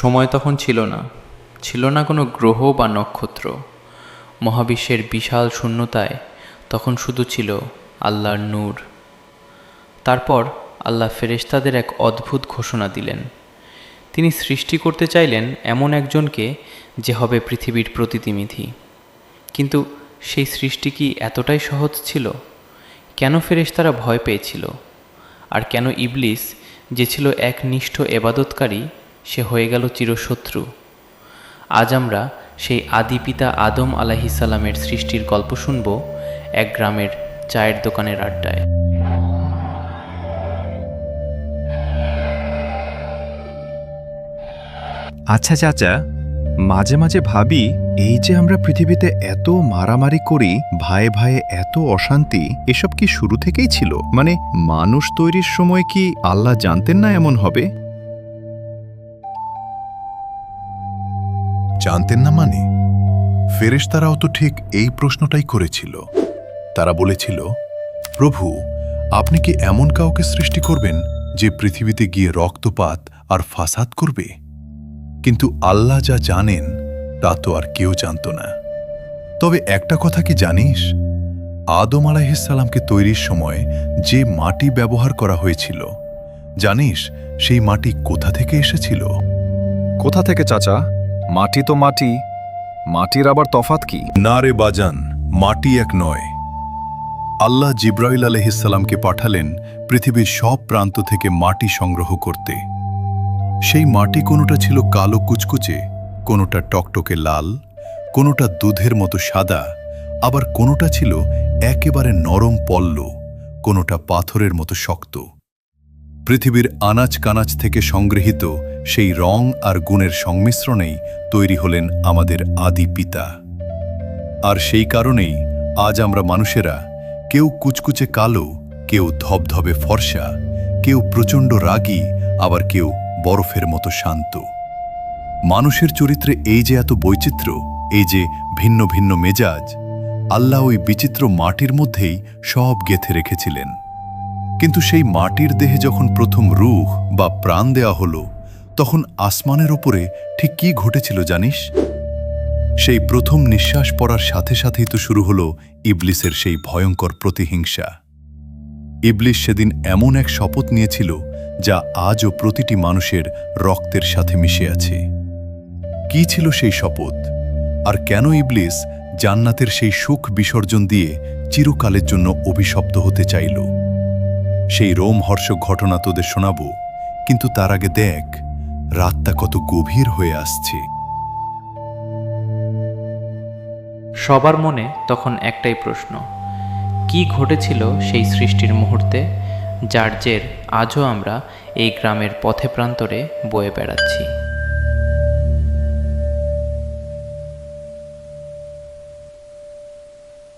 সময় তখন ছিল না কোনো গ্রহ বা নক্ষত্র। মহাবিশ্বের বিশাল শূন্যতায় তখন শুধু ছিল আল্লাহর নূর। তারপর আল্লাহ ফেরেশতাদের এক অদ্ভুত ঘোষণা দিলেন। তিনি সৃষ্টি করতে চাইলেন এমন একজনকে যে হবে পৃথিবীর প্রতিনিধি। কিন্তু সেই সৃষ্টি কি এতটাই সহজ ছিল? কেন ফেরেশতারা ভয় পেয়েছিল? আর কেন ইবলিস, যে ছিল একনিষ্ঠ এবাদতকারী, সে হয়ে গেল চিরশত্রু? আজ আমরা সেই আদি পিতা আদম আলাইহিসসালামের সৃষ্টির গল্প শুনব এক গ্রামের চায়ের দোকানের আড্ডায়। আচ্ছা চাচা, মাঝে মাঝে ভাবি, এই যে আমরা পৃথিবীতে এত মারামারি করি, ভাই ভাই এত অশান্তি, এসব কি শুরু থেকেই ছিল? মানে মানুষ তৈরির সময় কি আল্লাহ জানতেন না এমন হবে? জানতেন না মানে? ফেরেশতারাও তো ঠিক এই প্রশ্নটাই করেছিল। তারা বলেছিল, প্রভু, আপনি কি এমন কাউকে সৃষ্টি করবেন যে পৃথিবীতে গিয়ে রক্তপাত আর ফাসাদ করবে? কিন্তু আল্লাহ যা জানেন তা তো আর কেউ জানত না। তবে একটা কথা কি জানিস? আদম আলাইহিসসালামকে তৈরির সময় যে মাটি ব্যবহার করা হয়েছিল, জানিস সেই মাটি কোথা থেকে এসেছিল? কোথা থেকে চাচা? মাটি তো মাটি, মাটির আবার তফাৎ কি? না রে বাজান, মাটি এক নয়। আল্লাহ জিব্রাইল আলাইহিসসালামকে পাঠালেন পৃথিবীর সব প্রান্ত থেকে মাটি সংগ্রহ করতে। সেই মাটি কোনোটা ছিল কালো কুচকুচে, কোনোটা টকটকে লাল, কোনোটা দুধের মতো সাদা, আবার কোনোটা ছিল একেবারে নরম পল্ল, কোনোটা পাথরের মতো শক্ত। পৃথিবীর আনাচ কানাচ থেকে সংগৃহীত সেই রং আর গুণের সংমিশ্রণেই তৈরি হলেন আমাদের আদি পিতা। আর সেই কারণেই আজ আমরা মানুষেরা কেউ কুচকুচে কালো, কেউ ধবধবে ফর্সা, কেউ প্রচণ্ড রাগী, আবার কেউ বরফের মতো শান্ত। মানুষের চরিত্রে এই যে এত বৈচিত্র্য, এই যে ভিন্ন ভিন্ন মেজাজ, আল্লাহ ওই বিচিত্র মাটির মধ্যেই সব গেঁথে রেখেছিলেন। কিন্তু সেই মাটির দেহে যখন প্রথম রূহ বা প্রাণ দেয়া হলো, তখন আসমানের ওপরে ঠিক কি ঘটেছিল জানিস? সেই প্রথম নিঃশ্বাস পড়ার সাথে সাথেই তো শুরু হলো ইবলিসের সেই ভয়ঙ্কর প্রতিহিংসা। ইবলিস সেদিন এমন এক শপথ নিয়েছিল যা আজও প্রতিটি মানুষের রক্তের সাথে মিশে আছে। কি ছিল সেই শপথ? আর কেন ইবলিস জান্নাতের সেই সুখ বিসর্জন দিয়ে চিরকালের জন্য অভিশপ্ত হতে চাইল? সেই রোমহর্ষক ঘটনা তোদের শোনাব, কিন্তু তার আগে দেখ রাতটা কত গভীর হয়ে আসছে। সবার মনে তখন একটাই প্রশ্ন, কি ঘটেছিল সেই সৃষ্টির মুহূর্তে, যার জের আজও আমরা এই গ্রামের পথে প্রান্তরে বয়ে বেড়াচ্ছি।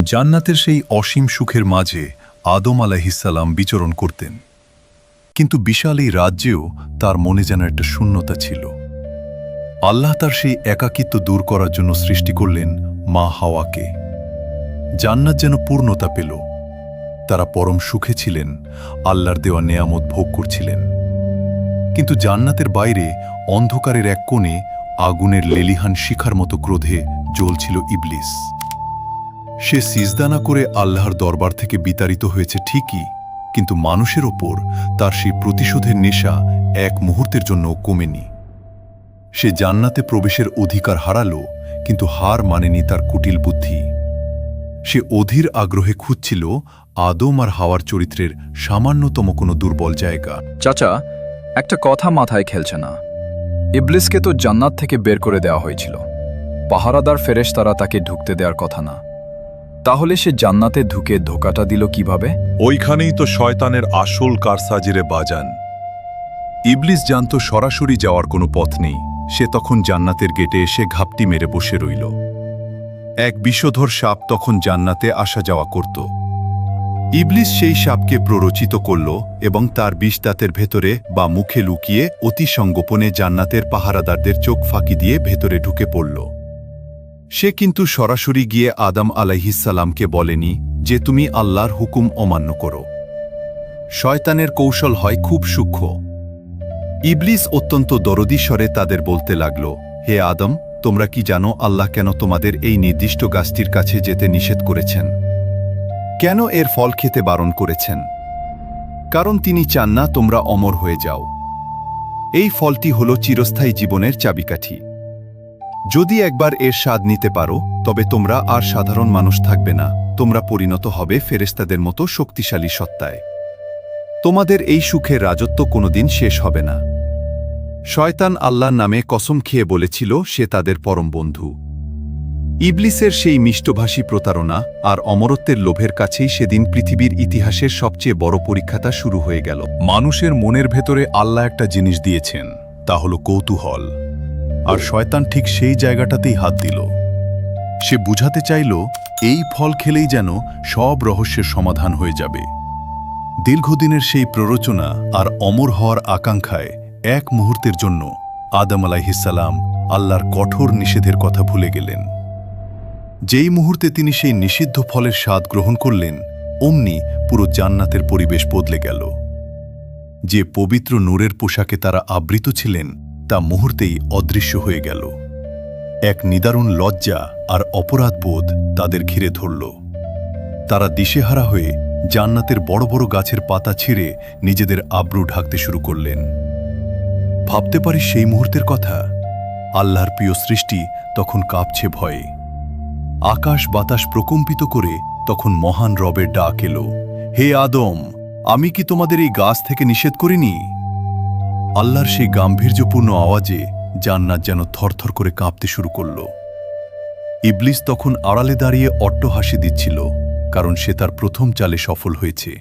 জান্নাতের সেই অসীম সুখের মাঝে আদম আলাইহিসসালাম বিচরণ করতেন। কিন্তু বিশাল এই রাজ্যেও তার মনে যেন একটা শূন্যতা ছিল। আল্লাহ তার সেই একাকিত্ব দূর করার জন্য সৃষ্টি করলেন মা হাওয়াকে। জান্নাত যেন পূর্ণতা পেল। তারা পরম সুখে ছিলেন, আল্লাহর দেওয়া নেয়ামত ভোগ করছিলেন। কিন্তু জান্নাতের বাইরে অন্ধকারের এক কোণে আগুনের লেলিহান শিখার মতো ক্রোধে জ্বলছিল ইবলিস। সে সিজদা না করে আল্লাহর দরবার থেকে বিতাড়িত হয়েছে ঠিকই, কিন্তু মানুষের ওপর তার সেই প্রতিশোধের নেশা এক মুহূর্তের জন্য কমেনি। সে জান্নাতে প্রবেশের অধিকার হারালো, কিন্তু হার মানেনি তার কুটিল বুদ্ধি। সে অধীর আগ্রহে খুঁজছিল আদম আর হাওয়ার চরিত্রের সামান্যতম কোনো দুর্বল জায়গা। চাচা, একটা কথা মাথায় খেলছে না। ইবলিসকে তো জান্নাত থেকে বের করে দেওয়া হয়েছিল, পাহারাদার ফেরেশতারা তাকে ঢুকতে দেওয়ার কথা না। তাহলে সে জান্নাতে ঢুকে ধোকাটা দিল কিভাবে? ওইখানেই তো শয়তানের আসল কারসাজিরে বাজান। ইবলিস জানত সরাসরি যাওয়ার কোনো পথ নেই। সে তখন জান্নাতের গেটে এসে ঘাপটি মেরে বসে রইল। এক বিষধর সাপ তখন জান্নাতে আসা যাওয়া করত। ইবলিস সেই সাপকে প্ররোচিত করল এবং তার বিষ দাঁতের ভেতরে বা মুখে লুকিয়ে অতি সংগোপনে জান্নাতের পাহারাদারদের চোখ ফাঁকি দিয়ে ভেতরে ঢুকে পড়ল। সে কিন্তু সরাসরি গিয়ে আদম আলাইহিসসালামকে বলেনি যে তুমি আল্লাহর হুকুম অমান্য করো। শয়তানের কৌশল হয় খুব সূক্ষ্ম। ইবলিস অত্যন্ত দরদী স্বরে তাদের বলতে লাগল, হে আদম, তোমরা কি জানো আল্লাহ কেন তোমাদের এই নির্দিষ্ট গাছটির কাছে যেতে নিষেধ করেছেন? কেন এর ফল খেতে বারণ করেছেন? কারণ তিনি চান না তোমরা অমর হয়ে যাও। এই ফলটি হল চিরস্থায়ী জীবনের চাবিকাঠি। যদি একবার এর স্বাদ নিতে পারো তবে তোমরা আর সাধারণ মানুষ থাকবে না, তোমরা পরিণত হবে ফেরেশতাদের মতো শক্তিশালী সত্তায়। তোমাদের এই সুখের রাজত্ব কোনোদিন শেষ হবে না। শয়তান আল্লাহর নামে কসম খেয়ে বলেছিল সে তাদের পরম বন্ধু। ইবলিসের সেই মিষ্টভাষী প্রতারণা আর অমরত্বের লোভের কাছেই সেদিন পৃথিবীর ইতিহাসের সবচেয়ে বড় পরীক্ষাটা শুরু হয়ে গেল। মানুষের মনের ভেতরে আল্লাহ একটা জিনিস দিয়েছেন, তা হল কৌতূহল। আর শয়তান ঠিক সেই জায়গাটাতেই হাত দিল। সে বুঝাতে চাইল এই ফল খেলেই যেন সব রহস্যের সমাধান হয়ে যাবে। দীর্ঘদিনের সেই প্ররোচনা আর অমর হওয়ার আকাঙ্ক্ষায় এক মুহূর্তের জন্য আদম আলাইহিসসালাম আল্লাহর কঠোর নিষেধের কথা ভুলে গেলেন। যেই মুহূর্তে তিনি সেই নিষিদ্ধ ফলের স্বাদ গ্রহণ করলেন, অমনি পুরো জান্নাতের পরিবেশ বদলে গেল। যে পবিত্র নূরের পোশাকে তারা আবৃত ছিলেন তা মুহূর্তেই অদৃশ্য হয়ে গেল। এক নিদারুণ লজ্জা আর অপরাধবোধ তাদের ঘিরে ধরল। তারা দিশেহারা হয়ে জান্নাতের বড় বড় গাছের পাতা ছিঁড়ে নিজেদের আব্রু ঢাকতে শুরু করলেন। ভাবতে পারি সেই মুহূর্তের কথা। আল্লাহর প্রিয় সৃষ্টি তখন কাঁপছে ভয়ে। আকাশ বাতাস প্রকম্পিত করে তখন মহান রবের ডাক এলো, হে আদম, আমি কি তোমাদের এই গাছ থেকে নিষেধ করিনি? আল্লাহর সেই গাম্ভীর্যপূর্ণ আওয়াজে জান্নাত যেন থরথর করে কাঁপতে শুরু করল। ইবলিস তখন আড়ালে দাঁড়িয়ে অট্টহাসি দিচ্ছিল, কারণ সে তার প্রথম চালে সফল হয়েছে।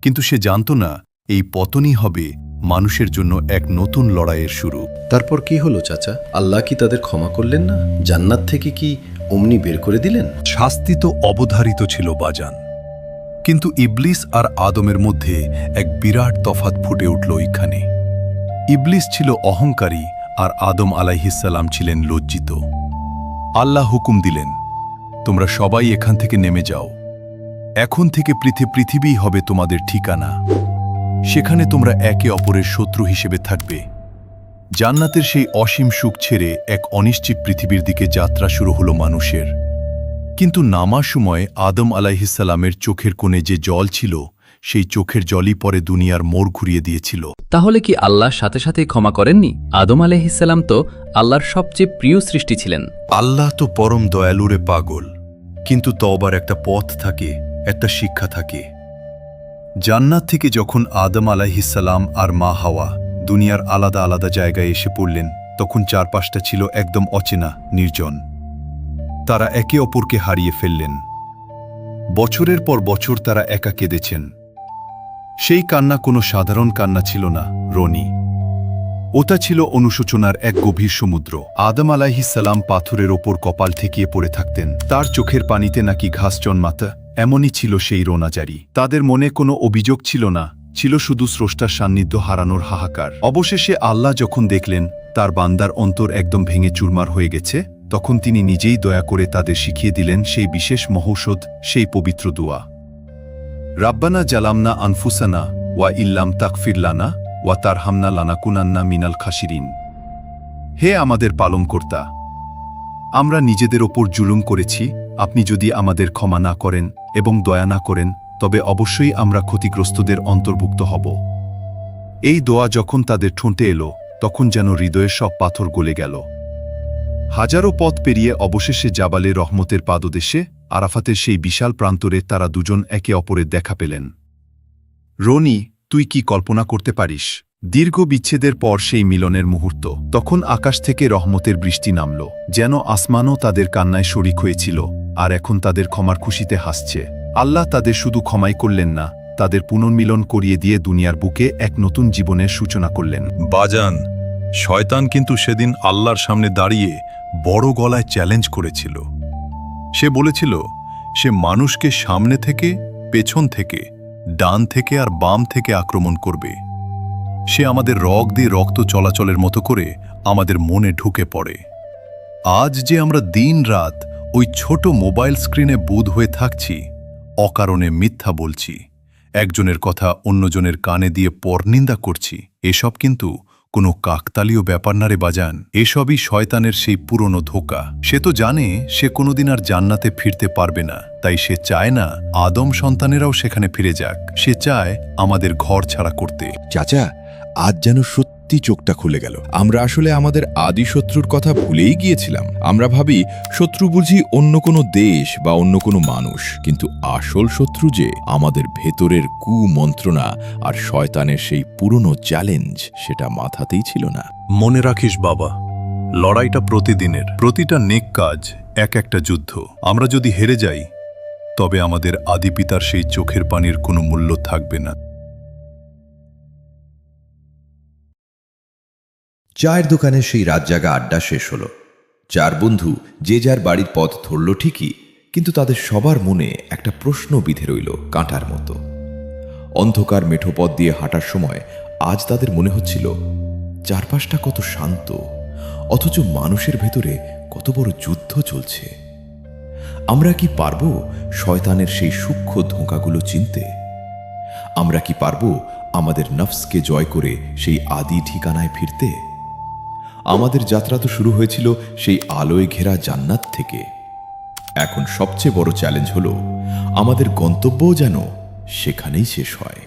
কিন্তু সে জানত না এই পতনই হবে মানুষের জন্য এক নতুন লড়াইয়ের শুরু। তারপর কি হলো চাচা? আল্লাহ কি তাদের ক্ষমা করলেন না? জান্নাত থেকে কি অমনি বের করে দিলেন? শাস্তি তো অবধারিত ছিল বাজান, কিন্তু ইবলিস আর আদমের মধ্যে এক বিরাট তফাত ফুটে উঠল ওইখানে। ইবলিস ছিল অহংকারী আর আদম আলাইহিসসালাম ছিলেন লজ্জিত। আল্লাহ হুকুম দিলেন, তোমরা সবাই এখান থেকে নেমে যাও। এখন থেকে পৃথিবীই হবে তোমাদের ঠিকানা। সেখানে তোমরা একে অপরের শত্রু হিসেবে থাকবে। জান্নাতের সেই অসীম সুখ ছেড়ে এক অনিশ্চিত পৃথিবীর দিকে যাত্রা শুরু হলো মানুষের। কিন্তু নামার সময় আদম আলাইহিসসালামের চোখের কোণে যে জল ছিল, সেই চোখের জলই পরে দুনিয়ার মোড় ঘুরিয়ে দিয়েছিল। তাহলে কি আল্লাহ সাথে সাথেই ক্ষমা করেননি? আদম আলাইহিসসালাম তো আল্লাহর সবচেয়ে প্রিয় সৃষ্টি ছিলেন। আল্লাহ তো পরম দয়ালুরে পাগল, কিন্তু তওবার একটা পথ থাকে, একটা শিক্ষা থাকে। জান্নাত থেকে যখন আদম আলাইহিসসালাম আর মা হাওয়া দুনিয়ার আলাদা আলাদা জায়গায় এসে পড়লেন, তখন চারপাশটা ছিল একদম অচেনা, নির্জন। তারা একে অপরকে হারিয়ে ফেললেন। বছরের পর বছর তারা একা কেঁদেছেন। সেই কান্না কোনো সাধারণ কান্না ছিল না, রনি। ওটা ছিল অনুশোচনার এক গভীর সমুদ্র। আদম আলাইহিসসালাম পাথরের ওপর কপাল ঠেকিয়ে পড়ে থাকতেন। তার চোখের পানিতে নাকি ঘাস জন্মাত, এমনই ছিল সেই রোনাজারি। তাদের মনে কোনো অভিযোগ ছিল না, ছিল শুধু স্রষ্টার সান্নিধ্য হারানোর হাহাকার। অবশেষে আল্লাহ যখন দেখলেন তার বান্দার অন্তর একদম ভেঙে চুরমার হয়ে গেছে, তখন তিনি নিজেই দয়া করে তাদের শিখিয়ে দিলেন সেই বিশেষ মহৌষধ, সেই পবিত্র দুয়া, রাব্বানা জালামনা আনফুসানা ওয়া ইল্লাম তাগফির লানা ওয়া তারহামনা লানাকুনান্না মিনাল খাসিরিন। হে আমাদের পালনকর্তা, আমরা নিজেদের ওপর জুলুম করেছি, আপনি যদি আমাদের ক্ষমা না করেন এবং দয়া না করেন তবে অবশ্যই আমরা ক্ষতিগ্রস্তদের অন্তর্ভুক্ত হব। এই দোয়া যখন তাদের ঠোঁটে এলো, তখন যেন হৃদয়ের সব পাথর গলে গেল। হাজারো পথ পেরিয়ে অবশেষে জাবালে রহমতের পাদদেশে আরাফাতের সেই বিশাল প্রান্তরে তারা দুজন একে অপরের দেখা পেলেন। রনি, তুই কি কল্পনা করতে পারিস দীর্ঘ বিচ্ছেদের পর সেই মিলনের মুহূর্ত? তখন আকাশ থেকে রহমতের বৃষ্টি নামল, যেন আসমানও তাদের কান্নায় শরিক হয়েছিল, আর এখন তাদের ক্ষমার খুশিতে হাসছে। আল্লাহ তাদের শুধু ক্ষমাই করলেন না, তাদের পুনর্মিলন করিয়ে দিয়ে দুনিয়ার বুকে এক নতুন জীবনের সূচনা করলেন। বাজান, শয়তান কিন্তু সেদিন আল্লাহর সামনে দাঁড়িয়ে বড় গলায় চ্যালেঞ্জ করেছিল। সে বলেছিল সে মানুষকে সামনে থেকে, পেছন থেকে, ডান থেকে আর বাম থেকে আক্রমণ করবে। সে আমাদের রগ দিয়ে রক্ত চলাচলের মতো করে আমাদের মনে ঢুকে পড়ে। আজ যে আমরা দিন রাত ওই ছোট মোবাইল স্ক্রিনে বুঁদ হয়ে থাকছি, অকারণে মিথ্যা বলছি, একজনের কথা অন্যজনের কানে দিয়ে পরনিন্দা করছি, এসব কিন্তু কোনো কাকতালীয় ব্যাপার না রে বাজান, এসবই শয়তানের সেই পুরনো ধোঁকা। সে তো জানে সে কোনোদিন আর জান্নাতে ফিরতে পারবে না, তাই সে চায় না আদম সন্তানেরাও সেখানে ফিরে যাক। সে চায় আমাদের ঘর ছাড়া করতে। চাচা, আজ যেন সত্যি চোখটা খুলে গেল। আমরা আসলে আমাদের আদি শত্রুর কথা ভুলেই গিয়েছিলাম। আমরা ভাবি শত্রু বুঝি অন্য কোনো দেশ বা অন্য কোনো মানুষ, কিন্তু আসল শত্রু যে আমাদের ভেতরের কুমন্ত্রণা আর শয়তানের সেই পুরনো চ্যালেঞ্জ, সেটা মাথাতেই ছিল না। মনে রাখিস বাবা, লড়াইটা প্রতিদিনের, প্রতিটা নেক কাজ এক একটা যুদ্ধ। আমরা যদি হেরে যাই তবে আমাদের আদি পিতার সেই চোখের পানির কোনো মূল্য থাকবে না। চায়ের দোকানে সেই রাত জাগা আড্ডা শেষ হলো। চার বন্ধু যে যার বাড়ির পথ ধরল ঠিকই, কিন্তু তাদের সবার মনে একটা প্রশ্ন বিধে রইল কাঁটার মতো। অন্ধকার মেঠো পথ দিয়ে হাঁটার সময় আজ তাদের মনে হচ্ছিল চারপাশটা কত শান্ত, অথচ মানুষের ভেতরে কত বড় যুদ্ধ চলছে। আমরা কি পারবো শয়তানের সেই সূক্ষ্ম ধোঁকাগুলো চিনতে? আমরা কি পারবো আমাদের নফসকে জয় করে সেই আদি ঠিকানায় ফিরতে? আমাদের যাত্রা তো শুরু হয়েছিল সেই আলোয় ঘেরা জান্নাত থেকে। এখন সবচেয়ে বড় চ্যালেঞ্জ হলো আমাদের গন্তব্যও যেন সেখানেই শেষ হয়।